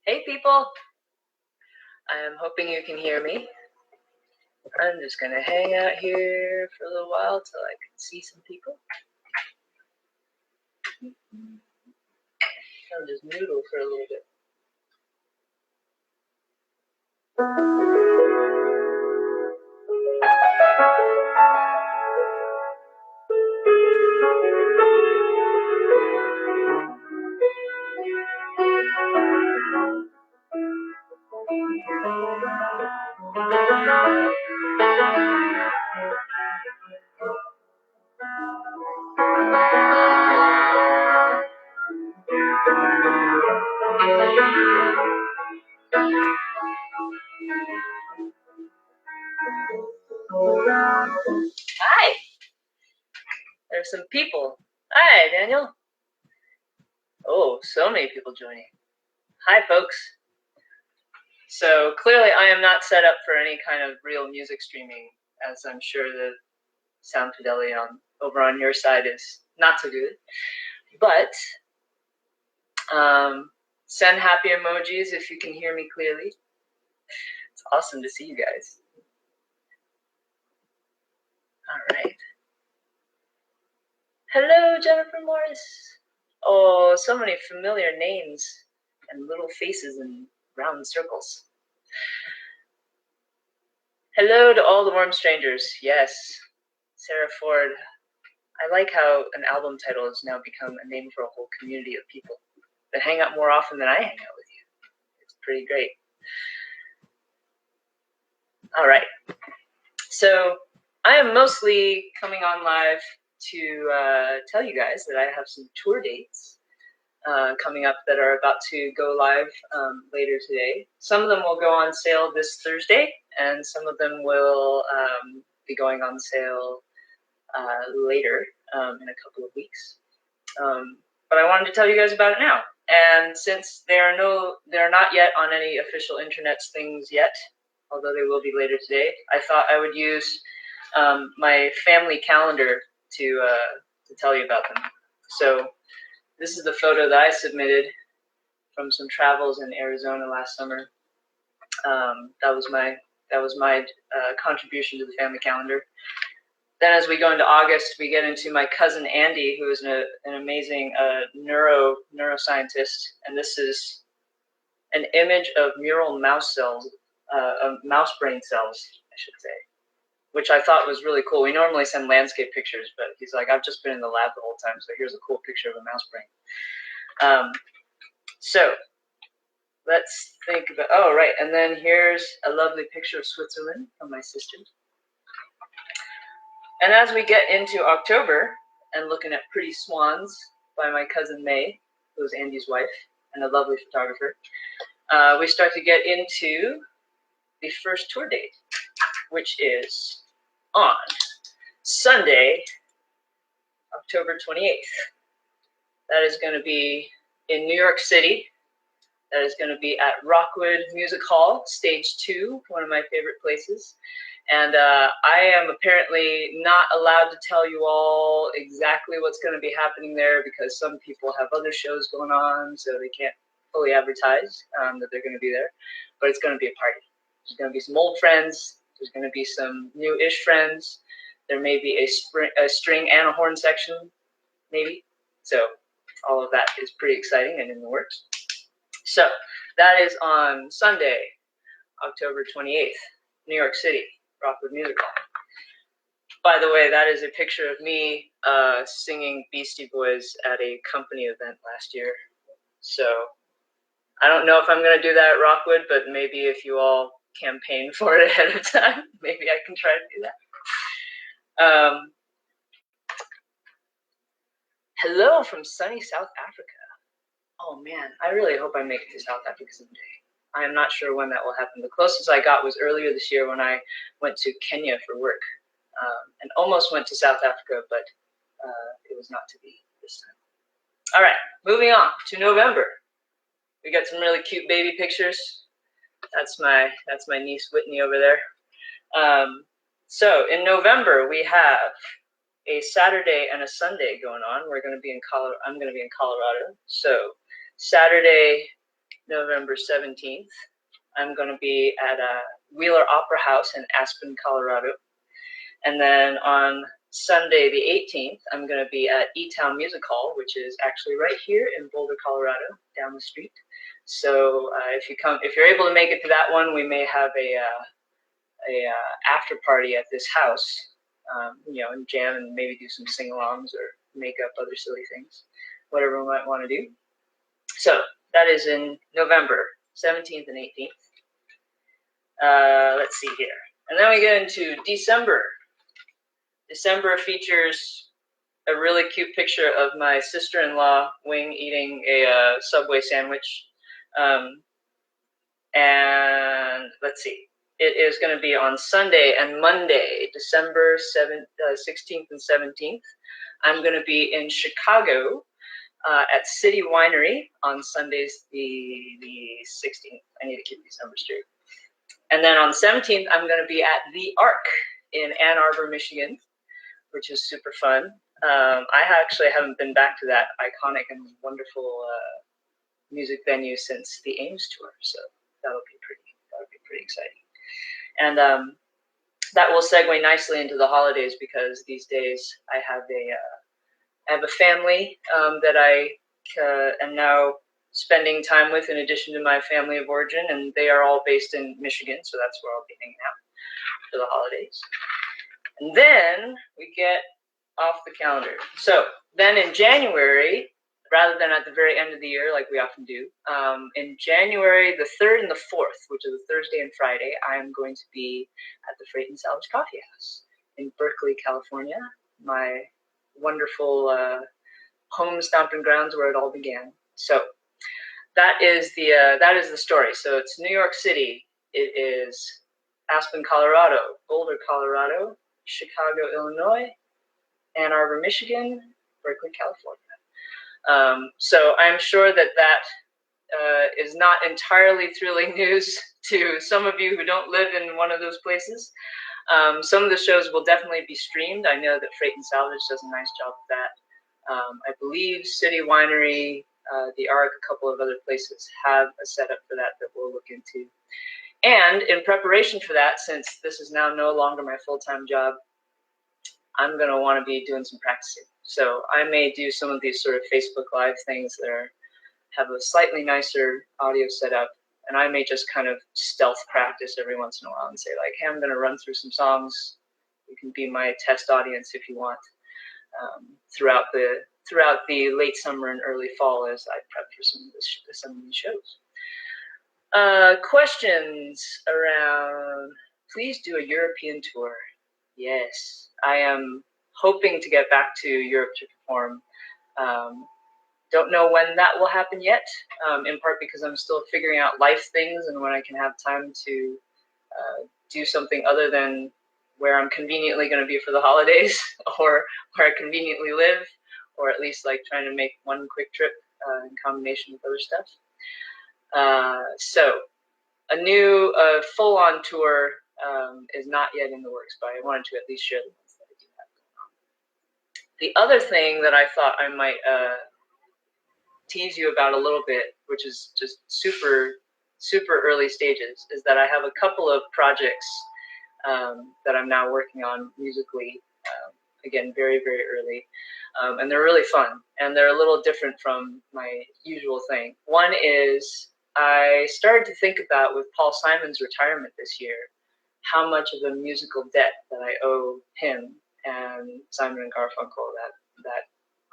Hey people, I'm hoping you can hear me. I'm just gonna hang out here for a little while till I can see some people. I'll just noodle for a little bit. Hi! There's some people. Hi, Daniel. Oh, so many people joining. Hi, folks. So clearly I am not set up for any kind of real music streaming, as I'm sure the sound fidelity over on your side is not so good. But send happy emojis if you can hear me clearly. It's awesome to see you guys. All right. Hello, Jennifer Morris. Oh, so many familiar names and little faces in round circles. Hello to all the warm strangers. Yes, Sarah Ford. I like how an album title has now become a name for a whole community of people that hang out more often than I hang out with you. It's pretty great. All right. So I am mostly coming on live to tell you guys that I have some tour dates coming up that are about to go live later today. Some of them will go on sale this Thursday, and some of them will be going on sale later in a couple of weeks. But I wanted to tell you guys about it now. And since they're not yet on any official internet things yet, although they will be later today, I thought I would use my family calendar to tell you about them. So this is the photo that I submitted from some travels in Arizona last summer. That was my contribution to the family calendar. Then as we go into August, we get into my cousin Andy, who is an amazing neuroscientist. And this is an image of mural mouse cells, mouse brain cells, I should say, which I thought was really cool. We normally send landscape pictures, but he's like, I've just been in the lab the whole time, so here's a cool picture of a mouse brain. So let's think about, oh, right. And then here's a lovely picture of Switzerland from my sister. And as we get into October and looking at Pretty Swans by my cousin May, who's Andy's wife and a lovely photographer, we start to get into the first tour date, which is on Sunday, October 28th. That is going to be in New York City. That is going to be at Rockwood Music Hall, Stage 2, one of my favorite places. And I am apparently not allowed to tell you all exactly what's going to be happening there because some people have other shows going on, so they can't fully advertise that they're going to be there. But it's going to be a party. There's going to be some old friends. There's going to be some new-ish friends. There may be a string and a horn section, maybe. So all of that is pretty exciting and in the works. So that is on Sunday, October 28th, New York City, Rockwood Music Hall. By the way, that is a picture of me singing Beastie Boys at a company event last year. So I don't know if I'm going to do that at Rockwood, but maybe if you all campaign for it ahead of time, maybe I can try to do that. Hello from sunny South Africa. Oh man, I really hope I make it to South Africa someday. I am not sure when that will happen. The closest I got was earlier this year when I went to Kenya for work and almost went to South Africa, but it was not to be this time. All right, moving on to November. We got some really cute baby pictures. That's my niece Whitney over there. So in November we have a Saturday and a Sunday going on. We're going to be in Colorado. I'm going to be in Colorado. So Saturday, November 17th, I'm going to be at a Wheeler Opera House in Aspen, Colorado. And then on Sunday the 18th, I'm going to be at E-Town Music Hall, which is actually right here in Boulder, Colorado, down the street. So if you're able to make it to that one, we may have a after party at this house, and jam and maybe do some sing-alongs or make up other silly things, whatever we might want to do. So that is in November 17th and 18th. Let's see here. And then we get into December. December features a really cute picture of my sister-in-law, Wing, eating a Subway sandwich. And let's see. It is going to be on Sunday and Monday, December 16th and 17th. I'm going to be in Chicago at City Winery on Sundays the 16th. I need to keep these numbers straight. And then on 17th, I'm going to be at the Arc in Ann Arbor, Michigan, which is super fun. I actually haven't been back to that iconic and wonderful music venue since the Ames tour, so that'll be pretty exciting. And that will segue nicely into the holidays, because these days I have a family that I am now spending time with, in addition to my family of origin, and they are all based in Michigan, so that's where I'll be hanging out for the holidays. And then we get off the calendar. So then in January, rather than at the very end of the year like we often do, in January the 3rd and the 4th, which is a Thursday and Friday, I am going to be at the Freight and Salvage Coffee House in Berkeley, California, my wonderful home stomping grounds where it all began. So that is the story. So it's New York City, it is Aspen, Colorado, Boulder, Colorado, Chicago, Illinois, Ann Arbor, Michigan, Berkeley, California. So I'm sure that is not entirely thrilling news to some of you who don't live in one of those places. Some of the shows will definitely be streamed. I know that Freight and Salvage does a nice job of that. I believe City Winery, the Arc, a couple of other places have a setup for that we'll look into. And in preparation for that, since this is now no longer my full-time job, I'm going to want to be doing some practicing. So I may do some of these sort of Facebook Live things that have a slightly nicer audio setup, and I may just kind of stealth practice every once in a while and say, like, hey, I'm going to run through some songs. You can be my test audience if you want, throughout the late summer and early fall as I prep for some of these shows. Questions around, please do a European tour. Yes, I am hoping to get back to Europe to perform. Don't know when that will happen yet, in part because I'm still figuring out life things and when I can have time to do something other than where I'm conveniently going to be for the holidays, or where I conveniently live, or at least like trying to make one quick trip in combination with other stuff. So a new full-on tour is not yet in the works, but I wanted to at least share the ones that I do have going on. The other thing that I thought I might tease you about a little bit, which is just super, super early stages, is that I have a couple of projects that I'm now working on musically, again, very, very early. And they're really fun, and they're a little different from my usual thing. One is I started to think about, with Paul Simon's retirement this year, how much of a musical debt that I owe him and Simon and Garfunkel, that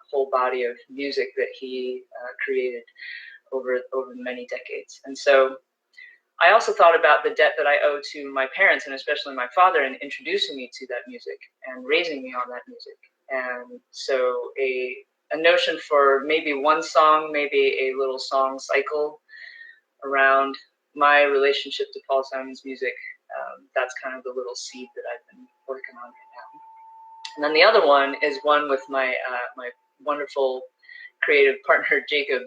whole body of music that he created over many decades. And so I also thought about the debt that I owe to my parents, and especially my father, in introducing me to that music and raising me on that music. And so a notion for maybe one song, maybe a little song cycle around my relationship to Paul Simon's music. That's kind of the little seed that I've been working on right now. And then the other one is one with my my wonderful creative partner, Jacob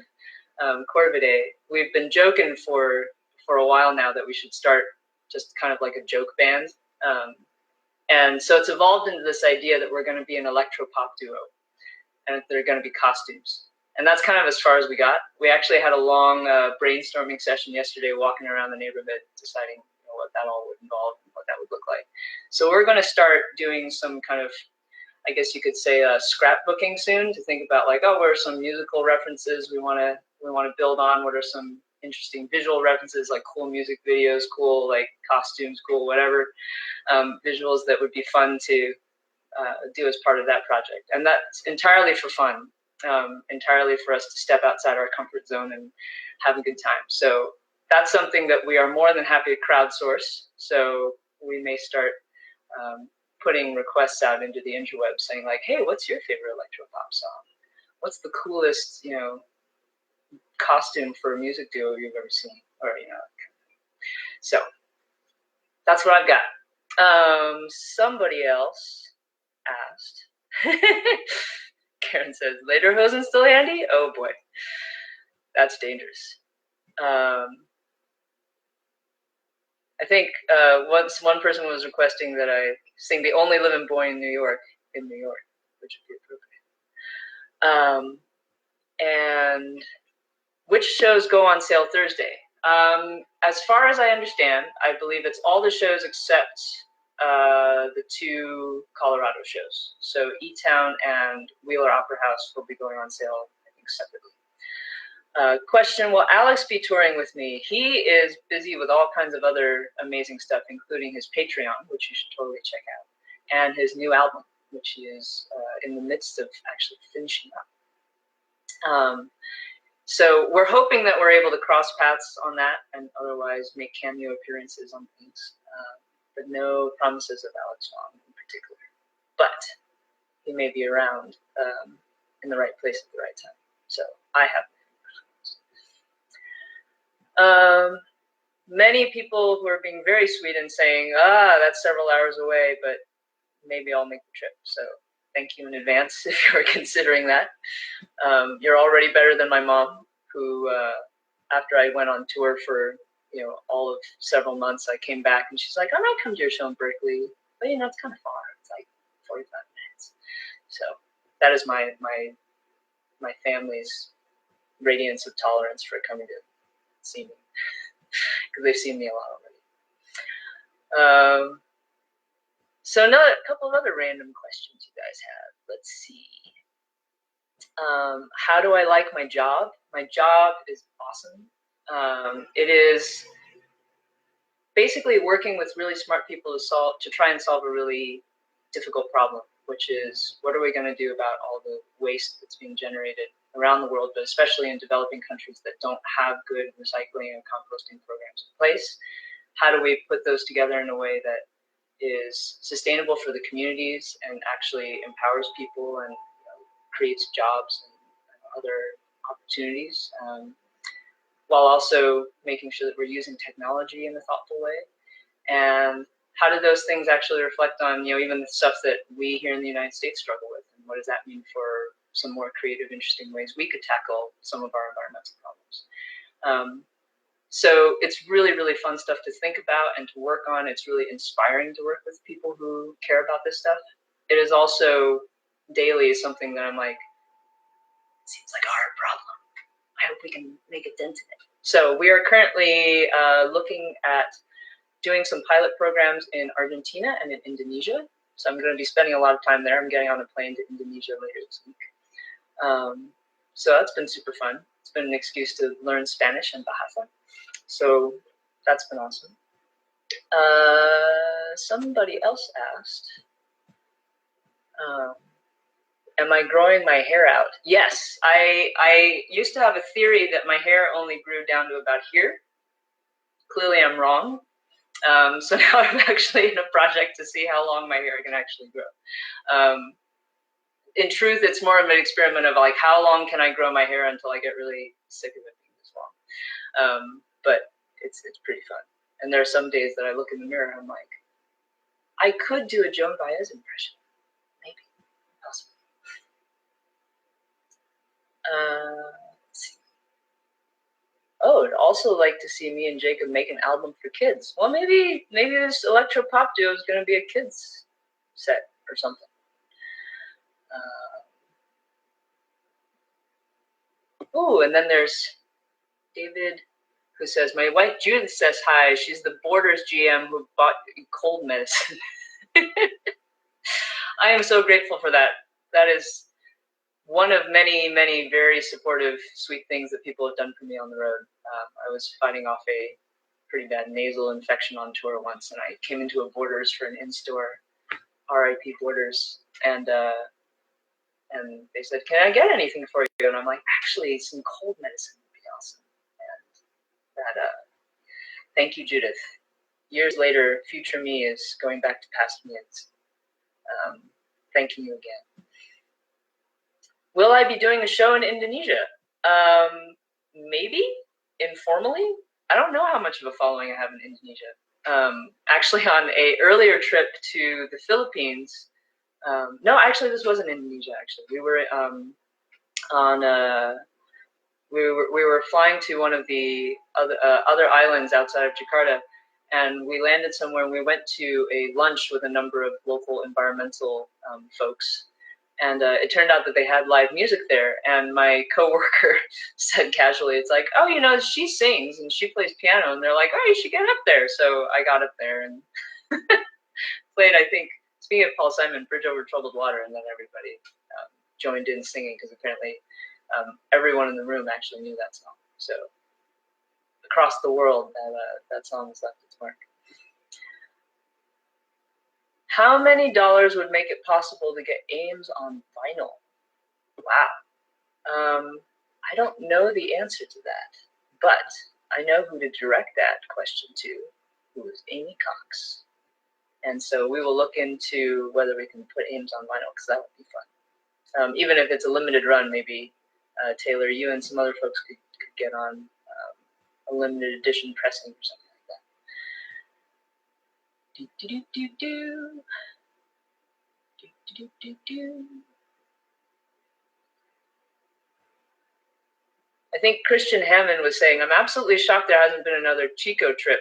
Corviday. We've been joking for a while now that we should start just kind of like a joke band. And so it's evolved into this idea that we're going to be an electro-pop duo, and there are going to be costumes. And that's kind of as far as we got. We actually had a long brainstorming session yesterday, walking around the neighborhood, deciding what that all would involve and what that would look like. So we're going to start doing some kind of, I guess you could say, scrapbooking soon, to think about like, oh, what are some musical references we want to build on? What are some interesting visual references, like cool music videos, cool like costumes, cool whatever, visuals that would be fun to do as part of that project. And that's entirely for fun, entirely for us to step outside our comfort zone and have a good time. So that's something that we are more than happy to crowdsource. So we may start putting requests out into the interweb saying like, hey, what's your favorite electropop song? What's the coolest, costume for a music duo you've ever seen? Or, so that's what I've got. Somebody else asked. Karen says, lederhosen still handy? Oh boy, that's dangerous. I think once one person was requesting that I sing The Only Living Boy in New York, which would be appropriate. And which shows go on sale Thursday? As far as I understand, I believe it's all the shows except the 2 Colorado shows. So E-Town and Wheeler Opera House will be going on sale, I think, separately. Question, will Alex be touring with me? He is busy with all kinds of other amazing stuff, including his Patreon, which you should totally check out, and his new album, which he is in the midst of actually finishing up. So we're hoping that we're able to cross paths on that and otherwise make cameo appearances on things, but no promises of Alex Wong in particular. But he may be around in the right place at the right time. So I have many people who are being very sweet and saying, that's several hours away, but maybe I'll make the trip. So thank you in advance if you're considering that. You're already better than my mom, who, after I went on tour for, all of several months, I came back and she's like, I might come to your show in Berkeley, but it's kind of far. It's like 45 minutes. So that is my family's radiance of tolerance for coming to see me, because they've seen me a lot already. So a couple of other random questions you guys have. Let's see. How do I like my job? My job is awesome. It is basically working with really smart people to try and solve a really difficult problem, which is, what are we going to do about all the waste that's being generated around the world, but especially in developing countries that don't have good recycling and composting programs in place? How do we put those together in a way that is sustainable for the communities and actually empowers people and creates jobs and other opportunities, while also making sure that we're using technology in a thoughtful way? And how do those things actually reflect on, even the stuff that we here in the United States struggle with? And what does that mean for some more creative, interesting ways we could tackle some of our environmental problems? So it's really, really fun stuff to think about and to work on. It's really inspiring to work with people who care about this stuff. It is also daily something that I'm like, it seems like a hard problem. I hope we can make a dent in it. So we are currently looking at doing some pilot programs in Argentina and in Indonesia. So I'm going to be spending a lot of time there. I'm getting on a plane to Indonesia later this week. So that's been super fun. It's been an excuse to learn Spanish and Bahasa. So that's been awesome. Somebody else asked, am I growing my hair out? Yes, I used to have a theory that my hair only grew down to about here. Clearly I'm wrong. So now I'm actually in a project to see how long my hair can actually grow. In truth, it's more of an experiment of like, how long can I grow my hair until I get really sick of it being this long? But it's pretty fun. And there are some days that I look in the mirror and I'm like, I could do a Joan Baez impression. Maybe. Possibly. Let's see. Oh, I'd also like to see me and Jacob make an album for kids. Well, maybe this electro pop duo is going to be a kids set or something. Ooh, and then there's David, who says, my wife Judith says hi. She's the Borders GM who bought cold medicine. I am so grateful for that. That is one of many, many very supportive, sweet things that people have done for me on the road. I was fighting off a pretty bad nasal infection on tour once, and I came into a Borders for an in-store, RIP Borders, and they said, can I get anything for you? And I'm like, actually, some cold medicine would be awesome. And that, thank you, Judith. Years later, future me is going back to past me and thanking you again. Will I be doing a show in Indonesia? Maybe, informally. I don't know how much of a following I have in Indonesia. Actually, on a earlier trip to the Philippines, no, actually, this wasn't Indonesia. Actually, we were we were flying to one of the other islands outside of Jakarta, and we landed somewhere. And we went to a lunch with a number of local environmental folks. And it turned out that they had live music there. And my coworker said casually, it's like, oh, you know, she sings and she plays piano. And they're like, oh, you should get up there. So I got up there and played, I think, speaking of Paul Simon, Bridge Over Troubled Water. And then everybody joined in singing because apparently everyone in the room actually knew that song. So across the world, that song has left its mark. How many dollars would make it possible to get Ames on vinyl? Wow. I don't know the answer to that, but I know who to direct that question to, who is Amy Cox. And so we will look into whether we can put Ames on vinyl, because that would be fun. Even if it's a limited run, maybe Taylor, you and some other folks could get on a limited edition pressing or something. I think Christian Hammond was saying, I'm absolutely shocked there hasn't been another Chico trip.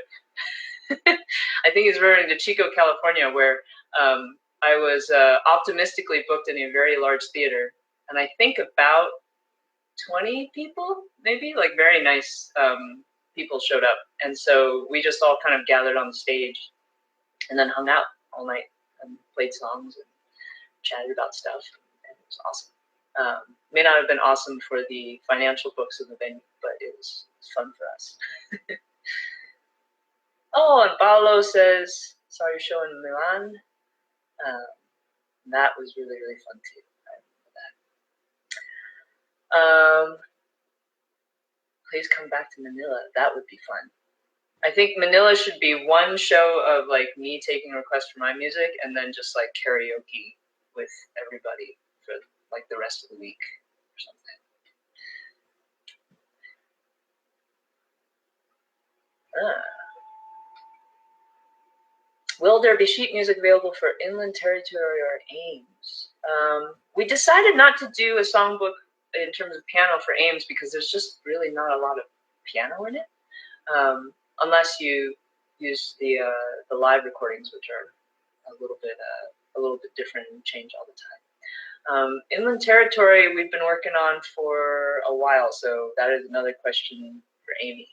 I think he's referring to Chico, California, where I was optimistically booked in a very large theater. And I think about 20 people, maybe, like very nice people showed up. And so we just all kind of gathered on the stage and then hung out all night and played songs and chatted about stuff, and it was awesome. May not have been awesome for the financial books of the venue, but it was fun for us. Oh, and Paolo says, saw your show in Milan. That was really, really fun too. I remember that. Please come back to Manila. That would be fun. I think Manila should be one show of like me taking requests for my music and then just like karaoke with everybody for like the rest of the week or something. Will there be sheet music available for Inland Territory or Ames? We decided not to do a songbook in terms of piano for Ames because there's just really not a lot of piano in it. Unless you use the live recordings, which are a little bit different and change all the time. Inland Territory we've been working on for a while, so that is another question for Amy.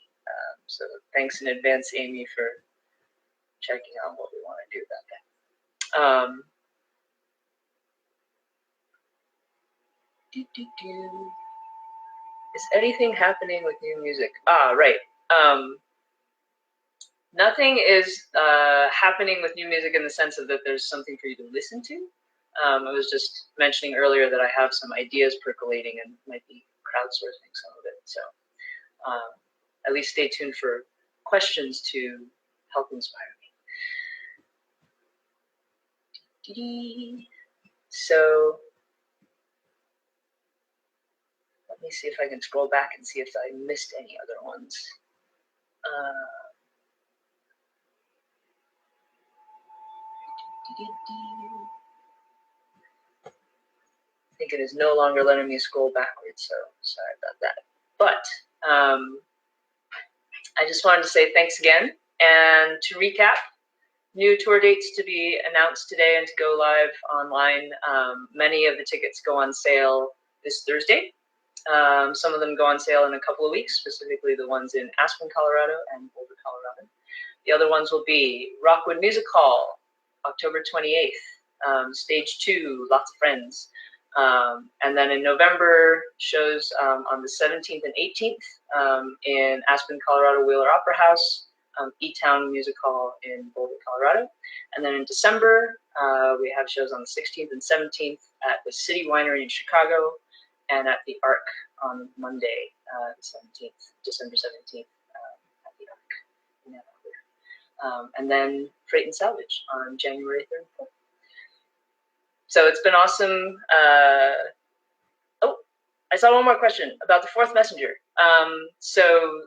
So thanks in advance, Amy, for checking out what we want to do about that. Is anything happening with new music? Right. Nothing is happening with new music in the sense of that there's something for you to listen to. I was just mentioning earlier that I have some ideas percolating and might be crowdsourcing some of it. So at least stay tuned for questions to help inspire me. So let me see if I can scroll back and see if I missed any other ones. I think it is no longer letting me scroll backwards, so sorry about that. But I just wanted to say thanks again. And to recap, new tour dates to be announced today and to go live online. Many of the tickets go on sale this Thursday. Some of them go on sale in a couple of weeks, specifically the ones in Aspen, Colorado and Boulder, Colorado. The other ones will be Rockwood Music Hall, October 28th, Stage 2, Lots of Friends. And then in November, shows on the 17th and 18th in Aspen, Colorado, Wheeler Opera House, E-Town Music Hall in Boulder, Colorado. And then in December, we have shows on the 16th and 17th at the City Winery in Chicago and at the Arc on Monday, the 17th, December 17th, at the Arc in Ann Arbor. And then Freight and Salvage on January 3rd and 4th. So it's been awesome. Oh, I saw one more question about the Fourth Messenger. So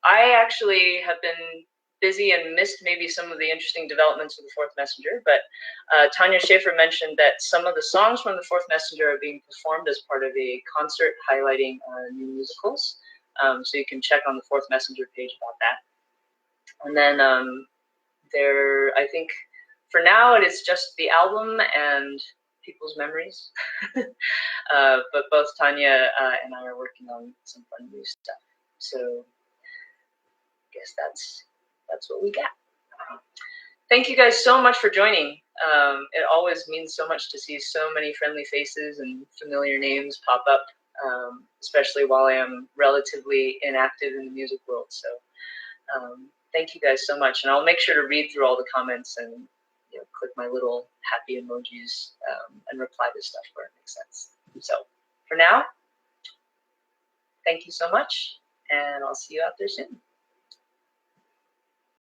I actually have been busy and missed maybe some of the interesting developments of the Fourth Messenger, but Tanya Schaefer mentioned that some of the songs from the Fourth Messenger are being performed as part of a concert highlighting new musicals. So you can check on the Fourth Messenger page about that. And then I think for now it is just the album and people's memories. But both Tanya and I are working on some fun new stuff. So I guess that's what we got. Thank you guys so much for joining. It always means so much to see so many friendly faces and familiar names pop up, especially while I am relatively inactive in the music world. So thank you guys so much. And I'll make sure to read through all the comments and click my little happy emojis and reply to stuff where it makes sense. So for now, thank you so much, and I'll see you out there soon.